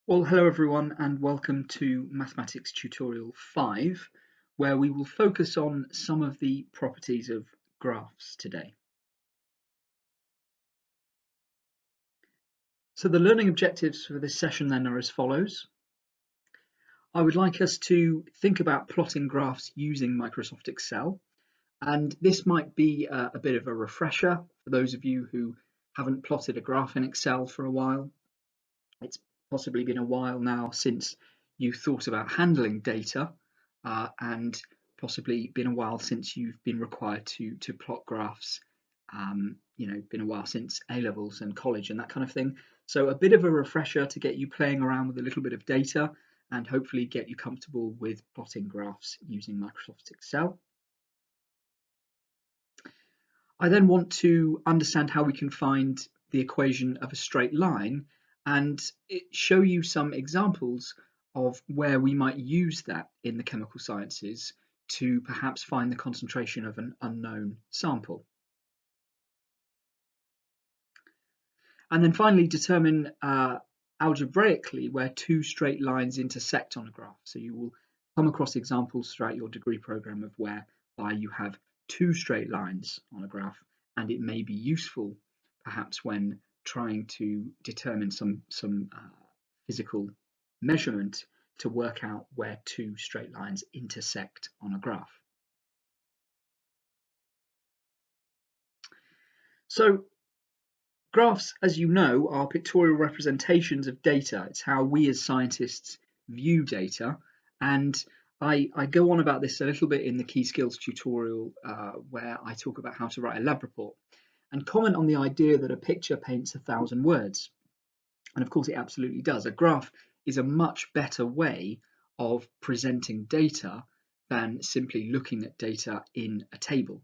Well, hello everyone and welcome to Mathematics Tutorial 5, where we will focus on some of the properties of graphs today. So the learning objectives for this session then are as follows. I would like us to think about plotting graphs using Microsoft Excel, and this might be a bit of a refresher for those of you who haven't plotted a graph in Excel for a while. It's possibly been a while now since you thought about handling data and possibly been a while since you've been required to plot graphs. Been a while since A-levels and college and that kind of thing. So a bit of a refresher to get you playing around with a little bit of data and hopefully get you comfortable with plotting graphs using Microsoft Excel. I then want to understand how we can find the equation of a straight line and show you some examples of where we might use that in the chemical sciences to perhaps find the concentration of an unknown sample. And then finally determine algebraically where two straight lines intersect on a graph. So you will come across examples throughout your degree program of whereby you have two straight lines on a graph, and it may be useful perhaps when trying to determine some physical measurement to work out where two straight lines intersect on a graph. So graphs, as you know, are pictorial representations of data. It's how we as scientists view data, and I go on about this a little bit in the key skills tutorial where I talk about how to write a lab report and comment on the idea that a picture paints 1,000 words. And of course it absolutely does. A graph is a much better way of presenting data than simply looking at data in a table.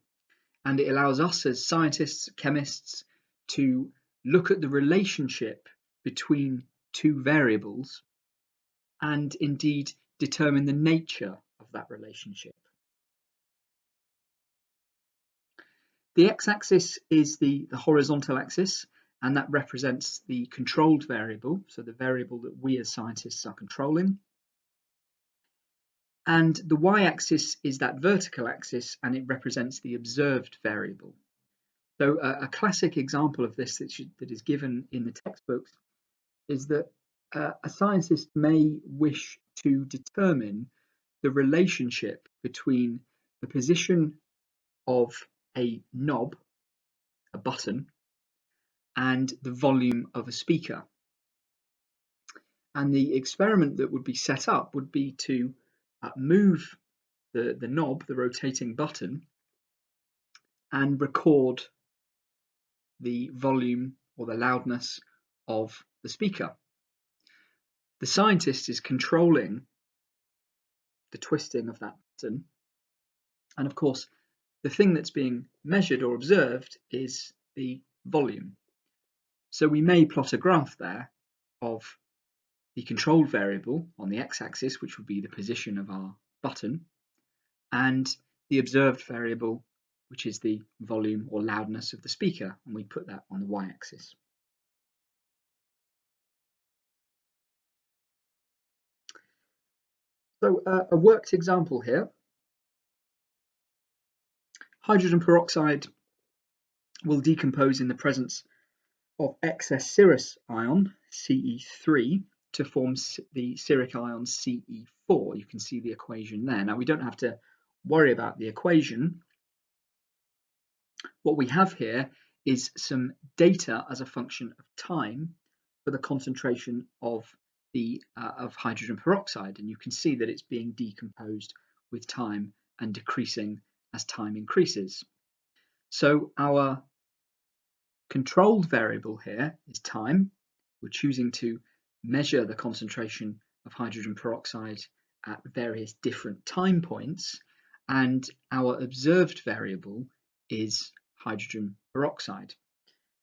And it allows us as scientists, chemists, to look at the relationship between two variables and indeed determine the nature of that relationship. The x-axis is the horizontal axis, and that represents the controlled variable, so the variable that we as scientists are controlling. And the y-axis is that vertical axis, and it represents the observed variable. So a classic example of this that is given in the textbooks is that a scientist may wish to determine the relationship between the position of a knob, a button, and the volume of a speaker. And the experiment that would be set up would be to move the knob, the rotating button, and record the volume or the loudness of the speaker. The scientist is controlling the twisting of that button, and of course the thing that's being measured or observed is the volume. So we may plot a graph there of the controlled variable on the x-axis, which would be the position of our button, and the observed variable, which is the volume or loudness of the speaker, and we put that on the y-axis. So a worked example here. Hydrogen peroxide will decompose in the presence of excess serous ion, Ce3, to form the steric ion Ce4. You can see the equation there. Now we don't have to worry about the equation. What we have here is some data as a function of time for the concentration of hydrogen peroxide, and you can see that it's being decomposed with time and decreasing as time increases. So our controlled variable here is time. We're choosing to measure the concentration of hydrogen peroxide at various different time points, and our observed variable is hydrogen peroxide.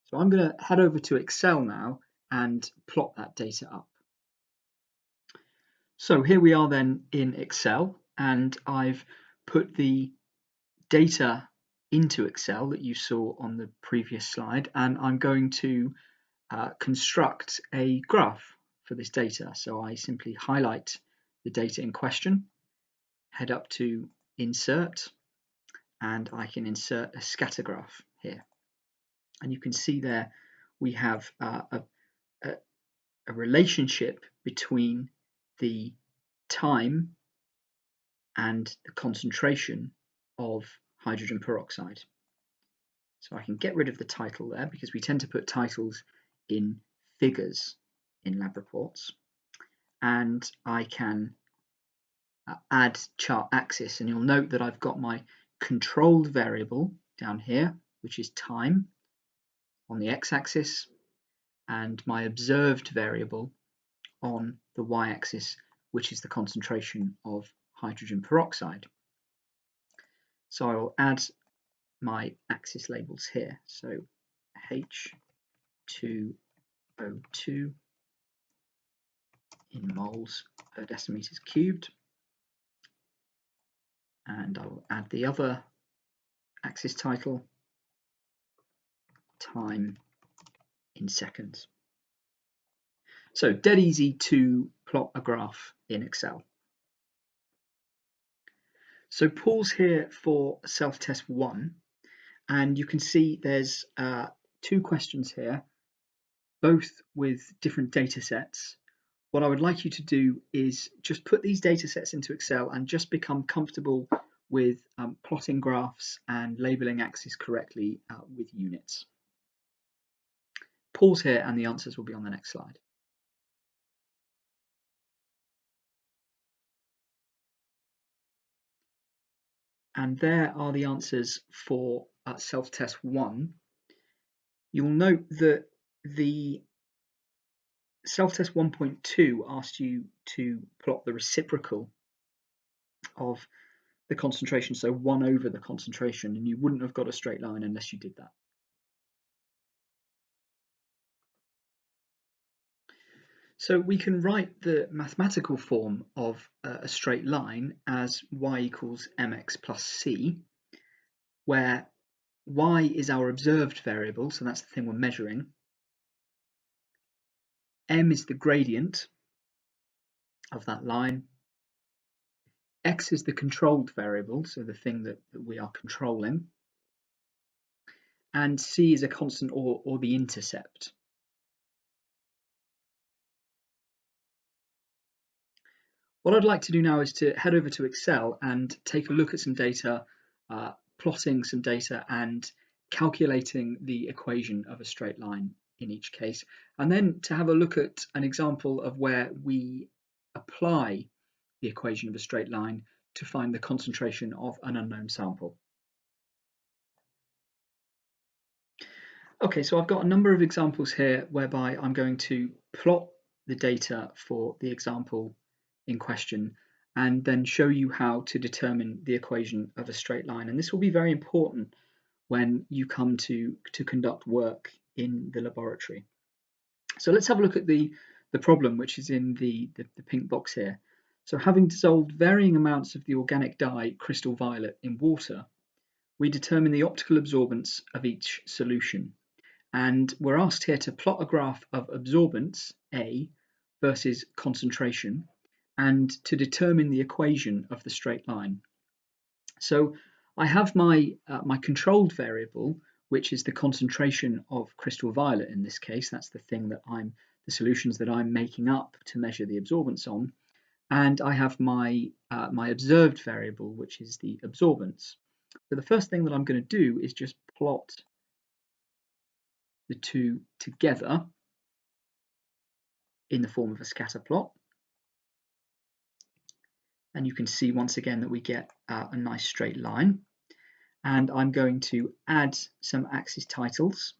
So I'm going to head over to Excel now and plot that data up. So here we are then in Excel, and I've put the data into Excel that you saw on the previous slide, and I'm going to construct a graph for this data. So I simply highlight the data in question, head up to Insert, and I can insert a scatter graph here. And you can see there we have a relationship between the time and the concentration of hydrogen peroxide. So I can get rid of the title there because we tend to put titles in figures in lab reports. And I can add chart axis, and you'll note that I've got my controlled variable down here, which is time on the x-axis, and my observed variable on the y-axis, which is the concentration of hydrogen peroxide. So I will add my axis labels here. So H2O2 in moles per decimeters cubed. And I will add the other axis title, time in seconds. So dead easy to plot a graph in Excel. So pause here for self-test 1, and you can see there's 2 questions here, both with different data sets. What I would like you to do is just put these data sets into Excel and just become comfortable with plotting graphs and labeling axes correctly with units. Pause here and the answers will be on the next slide. And there are the answers for self-test 1. You'll note that the self-test 1.2 asked you to plot the reciprocal of the concentration, so 1 over the concentration, and you wouldn't have got a straight line unless you did that. So we can write the mathematical form of a straight line as y equals mx plus c, where y is our observed variable, so that's the thing we're measuring. M is the gradient of that line. X is the controlled variable, so the thing that we are controlling. And c is a constant or the intercept. What I'd like to do now is to head over to Excel and take a look at some data, plotting some data and calculating the equation of a straight line in each case, and then to have a look at an example of where we apply the equation of a straight line to find the concentration of an unknown sample. Okay, so I've got a number of examples here whereby I'm going to plot the data for the example in question and then show you how to determine the equation of a straight line. And this will be very important when you come to conduct work in the laboratory. So let's have a look at the problem, which is in the pink box here. So having dissolved varying amounts of the organic dye crystal violet in water, we determine the optical absorbance of each solution. And we're asked here to plot a graph of absorbance, A, versus concentration, and to determine the equation of the straight line. So I have my controlled variable, which is the concentration of crystal violet in this case. That's the thing that the solutions that I'm making up to measure the absorbance on. And I have my observed variable, which is the absorbance. So the first thing that I'm going to do is just plot the two together in the form of a scatter plot. And you can see once again that we get a nice straight line. And I'm going to add some axis titles.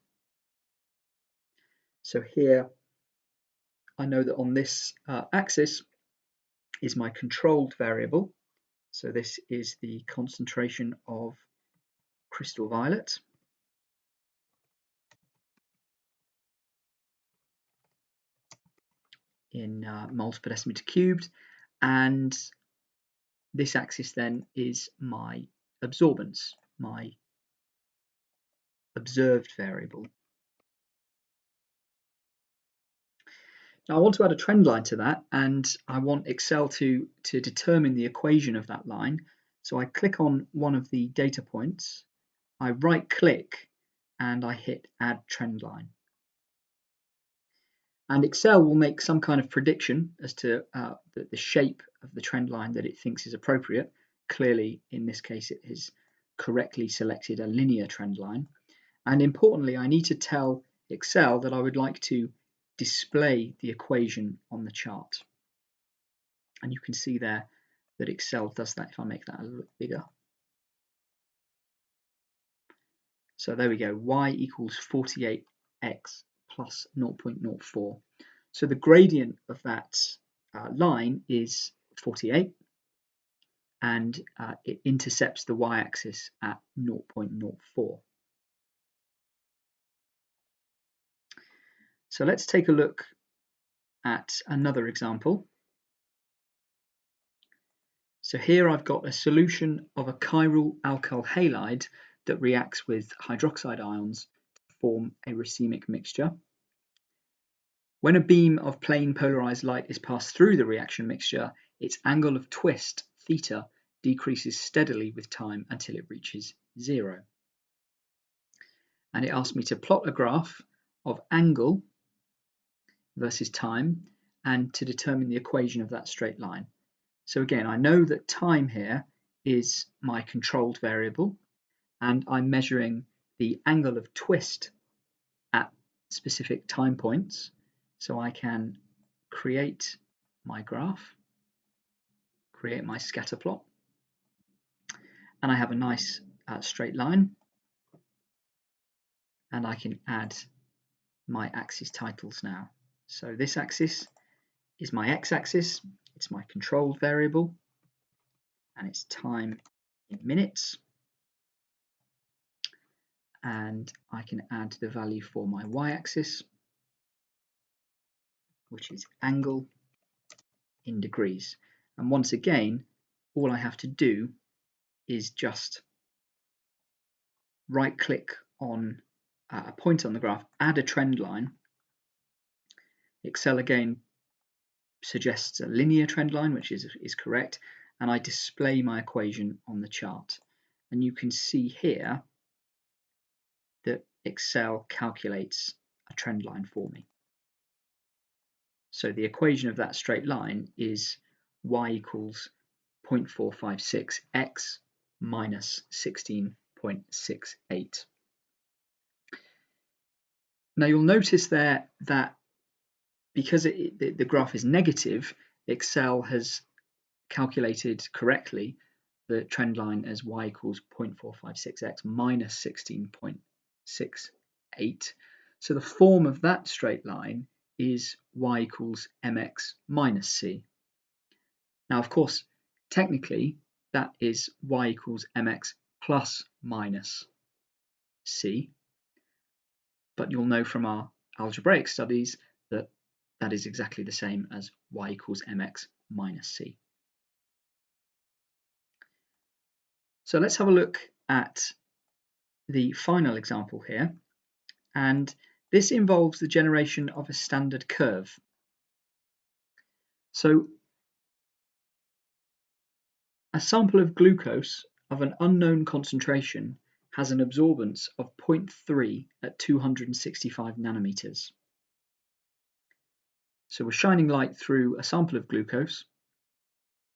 So here I know that on this axis is my controlled variable. So this is the concentration of crystal violet. In moles per decimeter cubed, and this axis then is my absorbance, my observed variable. Now I want to add a trend line to that, and I want Excel to determine the equation of that line. So I click on one of the data points, I right click, and I hit add trend line. And Excel will make some kind of prediction as to the shape of the trend line that it thinks is appropriate. Clearly, in this case, it has correctly selected a linear trend line. And importantly, I need to tell Excel that I would like to display the equation on the chart. And you can see there that Excel does that if I make that a little bigger. So there we go, y equals 48x plus 0.04. So the gradient of that line is 48, and it intercepts the y-axis at 0.04. So let's take a look at another example. So here I've got a solution of a chiral alkyl halide that reacts with hydroxide ions to form a racemic mixture. When a beam of plane polarized light is passed through the reaction mixture, its angle of twist, theta, decreases steadily with time until it reaches 0. And it asks me to plot a graph of angle versus time and to determine the equation of that straight line. So again, I know that time here is my controlled variable, and I'm measuring the angle of twist at specific time points. So I can create my graph, create my scatter plot, and I have a nice straight line, and I can add my axis titles now. So this axis is my x-axis, it's my controlled variable, and it's time in minutes. And I can add the value for my y-axis, which is angle in degrees. And once again, all I have to do is just right click on a point on the graph, add a trend line. Excel again suggests a linear trend line, which is correct, and I display my equation on the chart. And you can see here that Excel calculates a trend line for me. So the equation of that straight line is y equals 0.456x minus 16.68. Now you'll notice there that because the graph is negative, Excel has calculated correctly the trend line as y equals 0.456x minus 16.68. So the form of that straight line is y equals mx minus c. Now, of course, technically, that is y equals mx plus minus c. But you'll know from our algebraic studies that that is exactly the same as y equals mx minus c. So let's have a look at the final example here. And this involves the generation of a standard curve. So a sample of glucose of an unknown concentration has an absorbance of 0.3 at 265 nanometers. So we're shining light through a sample of glucose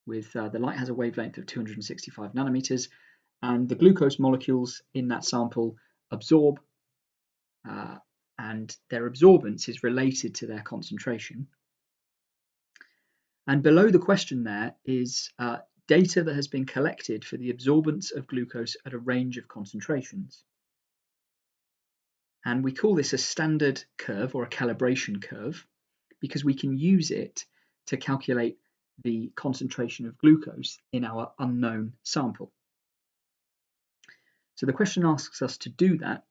with the light has a wavelength of 265 nanometers, and the glucose molecules in that sample absorb, and their absorbance is related to their concentration. And below the question there is data that has been collected for the absorbance of glucose at a range of concentrations. And we call this a standard curve or a calibration curve because we can use it to calculate the concentration of glucose in our unknown sample. So the question asks us to do that.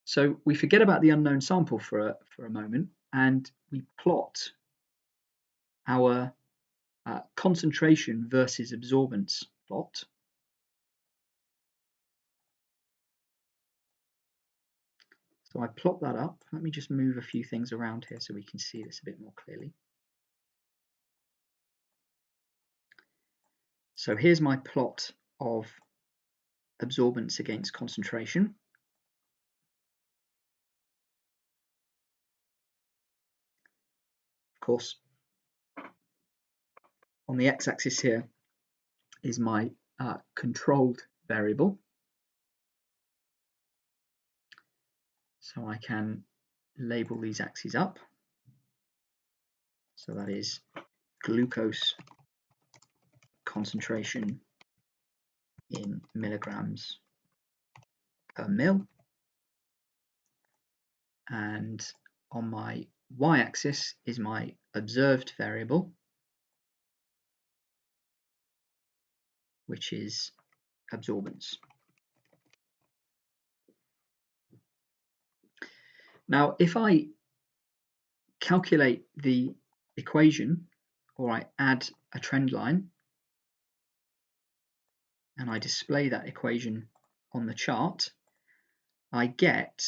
So we forget about the unknown sample for a moment and we plot our concentration versus absorbance plot. So So I plot that up. Let me just move a few things around here so we can see this a bit more clearly. So here's my plot of absorbance against concentration. Of course, on the x-axis here is my controlled variable. So I can label these axes up. So that is glucose concentration in milligrams per mil. And on my y-axis is my observed variable, which is absorbance. Now, if I calculate the equation, or I add a trend line, and I display that equation on the chart, I get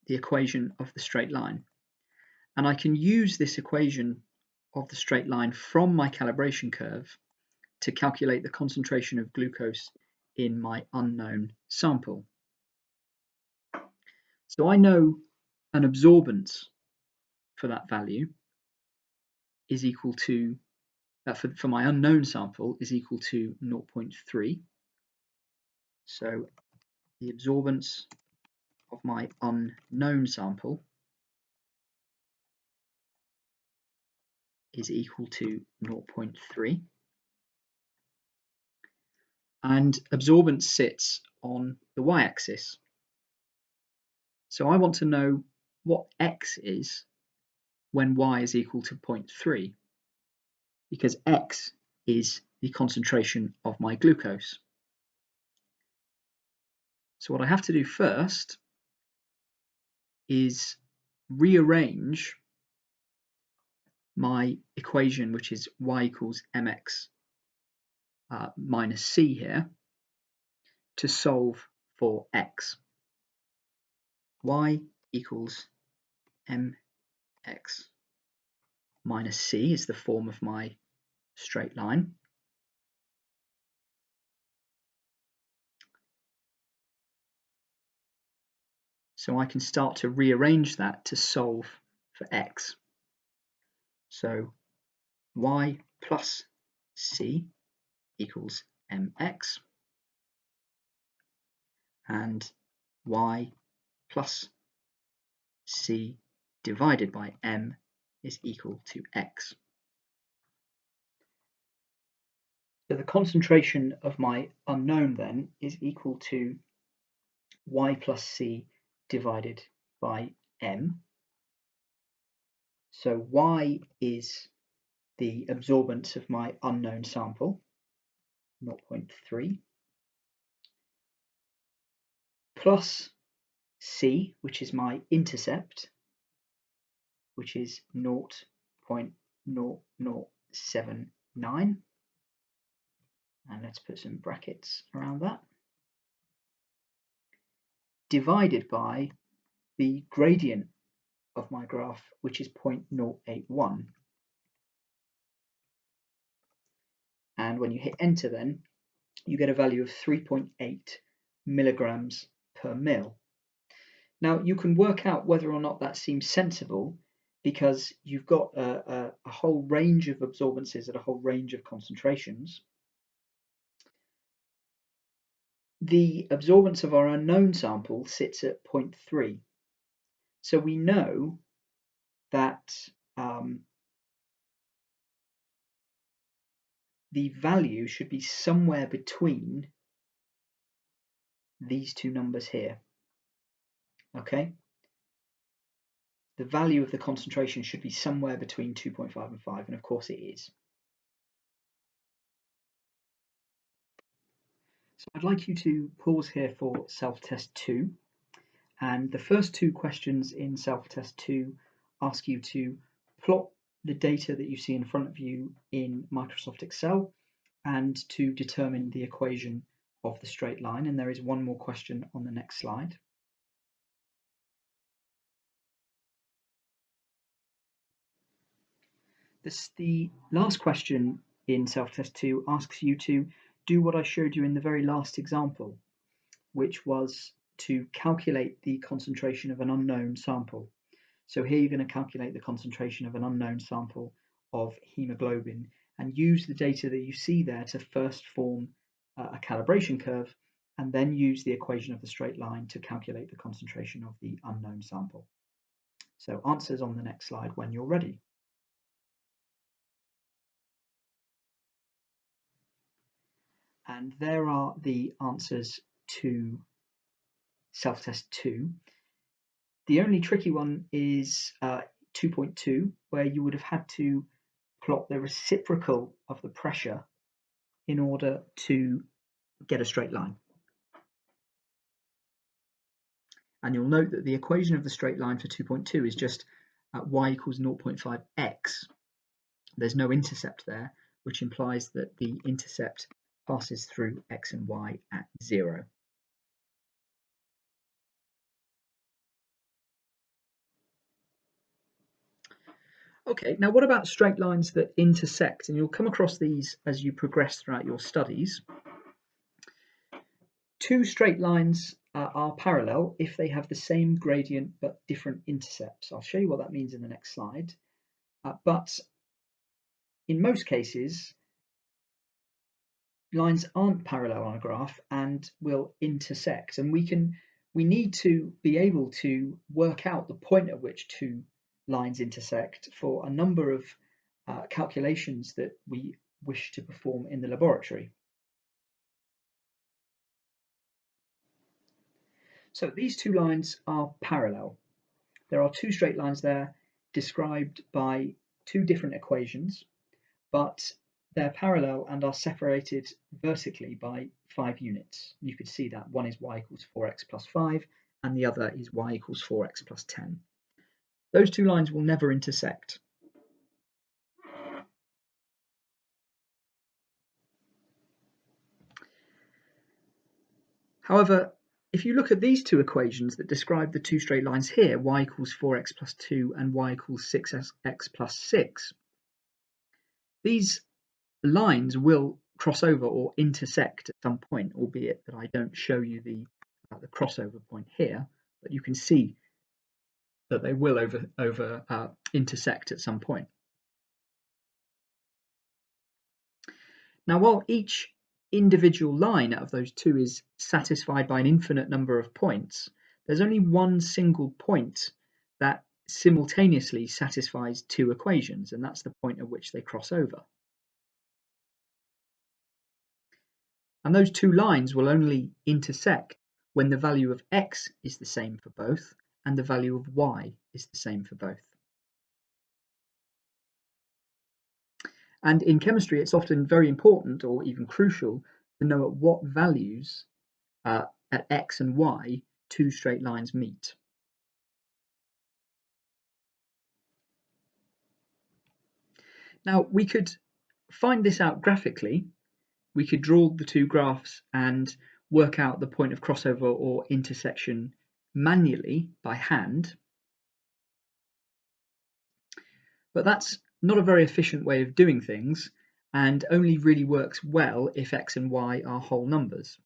the equation of the straight line. And I can use this equation of the straight line from my calibration curve to calculate the concentration of glucose in my unknown sample. So I know an absorbance for that value is equal to, for my unknown sample, is equal to 0.3. So the absorbance of my unknown sample is equal to 0.3. And absorbance sits on the y-axis. So I want to know what x is when y is equal to 0.3, because x is the concentration of my glucose. So what I have to do first is rearrange my equation, which is y equals mx minus c here, to solve for x. Y equals mx minus c is the form of my straight line. So I can start to rearrange that to solve for x. So y plus c equals mx, and y plus c divided by m is equal to x. So the concentration of my unknown then is equal to y plus c divided by m. So y is the absorbance of my unknown sample, 0.3, plus c, which is my intercept, which is 0.0079, and let's put some brackets around that, divided by the gradient of my graph, which is 0.081. And when you hit enter, then you get a value of 3.8 milligrams per mil. Now you can work out whether or not that seems sensible, because you've got a whole range of absorbances at a whole range of concentrations. The absorbance of our unknown sample sits at 0.3. So we know that the value should be somewhere between these two numbers here. Okay? The value of the concentration should be somewhere between 2.5 and 5, and of course it is. So I'd like you to pause here for self-test 2. And the first two questions in self-test 2 ask you to plot the data that you see in front of you in Microsoft Excel and to determine the equation of the straight line, and there is one more question on the next slide. The last question in self-test 2 asks you to do what I showed you in the very last example, which was to calculate the concentration of an unknown sample. So here you're going to calculate the concentration of an unknown sample of hemoglobin and use the data that you see there to first form a calibration curve and then use the equation of the straight line to calculate the concentration of the unknown sample. So answers on the next slide when you're ready. And there are the answers to self-test 2. The only tricky one is 2.2, where you would have had to plot the reciprocal of the pressure in order to get a straight line. And you'll note that the equation of the straight line for 2.2 is just y equals 0.5x. There's no intercept there, which implies that the intercept passes through x and y at 0. Okay, now what about straight lines that intersect? And you'll come across these as you progress throughout your studies. Two straight lines are parallel if they have the same gradient but different intercepts. I'll show you what that means in the next slide. But in most cases, lines aren't parallel on a graph and will intersect. And we need to be able to work out the point at which two lines intersect for a number of calculations that we wish to perform in the laboratory. So these two lines are parallel. There are two straight lines there described by two different equations, but they're parallel and are separated vertically by 5 units. You could see that one is y equals 4x plus 5 and the other is y equals 4x plus 10. Those two lines will never intersect. However, if you look at these two equations that describe the two straight lines here, y equals 4x plus 2 and y equals 6x plus 6, these lines will cross over or intersect at some point, albeit that I don't show you the crossover point here, but you can see that they will intersect at some point. Now, while each individual line out of those two is satisfied by an infinite number of points, there's only one single point that simultaneously satisfies two equations, and that's the point at which they cross over. And those two lines will only intersect when the value of x is the same for both and the value of y is the same for both. And in chemistry, it's often very important or even crucial to know at what values at x and y two straight lines meet. Now, we could find this out graphically. We could draw the two graphs and work out the point of crossover or intersection manually by hand. But that's not a very efficient way of doing things and only really works well if x and y are whole numbers.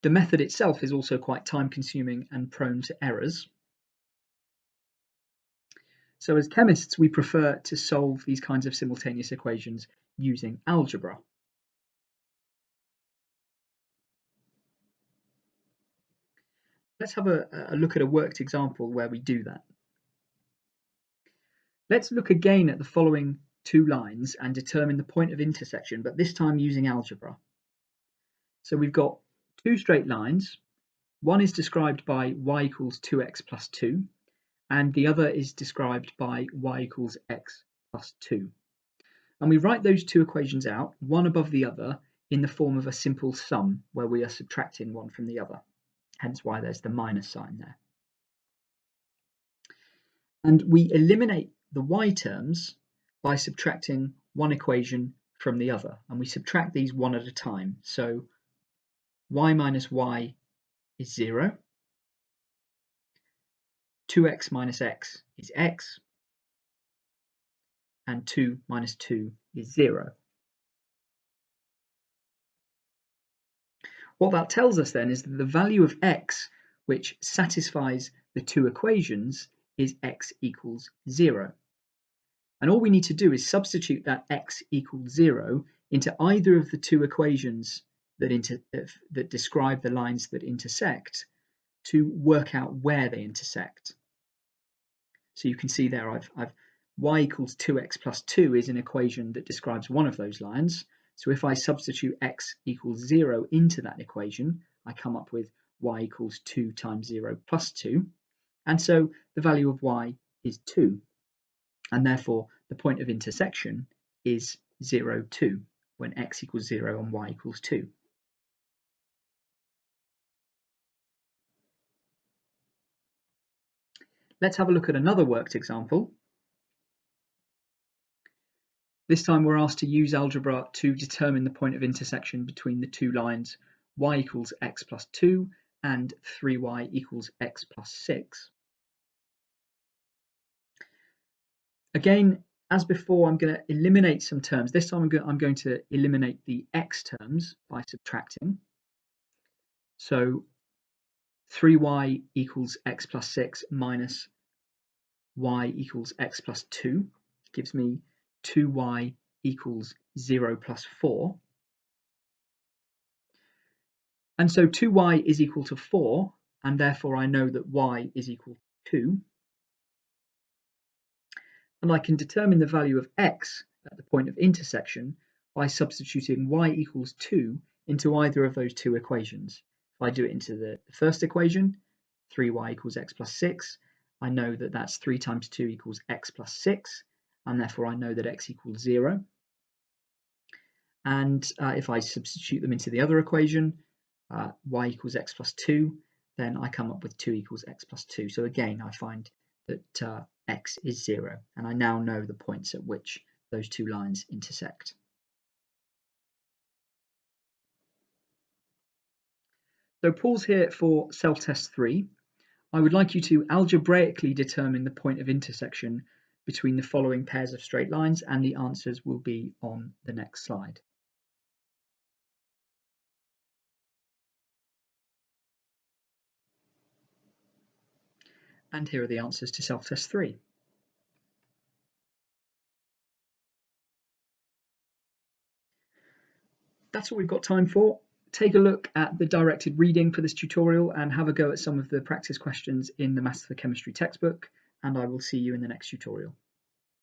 The method itself is also quite time-consuming and prone to errors. So as chemists, we prefer to solve these kinds of simultaneous equations using algebra. Let's have a look at a worked example where we do that. Let's look again at the following two lines and determine the point of intersection, but this time using algebra. So we've got two straight lines. One is described by y equals 2x plus 2, and the other is described by y equals x plus 2. And we write those two equations out, one above the other, in the form of a simple sum, where we are subtracting one from the other. Hence why there's the minus sign there. And we eliminate the y terms by subtracting one equation from the other, and we subtract these one at a time. So y minus y is 0, 2x minus x is x, and 2 minus 2 is 0. What that tells us then is that the value of x which satisfies the two equations is x equals 0. And all we need to do is substitute that x equals 0 into either of the two equations that describe the lines that intersect to work out where they intersect. So you can see there I've y equals 2x plus 2 is an equation that describes one of those lines. So if I substitute x equals 0 into that equation, I come up with y equals 2 times 0 plus 2. And so the value of y is 2. And therefore the point of intersection is 0, 2, when x equals 0 and y equals 2. Let's have a look at another worked example. This time we're asked to use algebra to determine the point of intersection between the two lines y equals x plus 2 and 3y equals x plus 6. Again, as before, I'm going to eliminate some terms. This time I'm going to eliminate the x terms by subtracting. So 3y equals x plus 6 minus y equals x plus 2 gives me 2y equals 0 plus 4. And so 2y is equal to 4, and therefore I know that y is equal to 2. And I can determine the value of x at the point of intersection by substituting y equals 2 into either of those two equations. If I do it into the first equation, 3y equals x plus 6, I know that that's 3 times 2 equals x plus 6, and therefore I know that x equals 0. And if I substitute them into the other equation, y equals x plus 2, then I come up with 2 equals x plus 2. So again, I find that x is 0, and I now know the points at which those two lines intersect. So pause here for self-test 3. I would like you to algebraically determine the point of intersection between the following pairs of straight lines, and the answers will be on the next slide. And here are the answers to self-test 3. That's all we've got time for. Take a look at the directed reading for this tutorial and have a go at some of the practice questions in the Maths for Chemistry textbook, and I will see you in the next tutorial.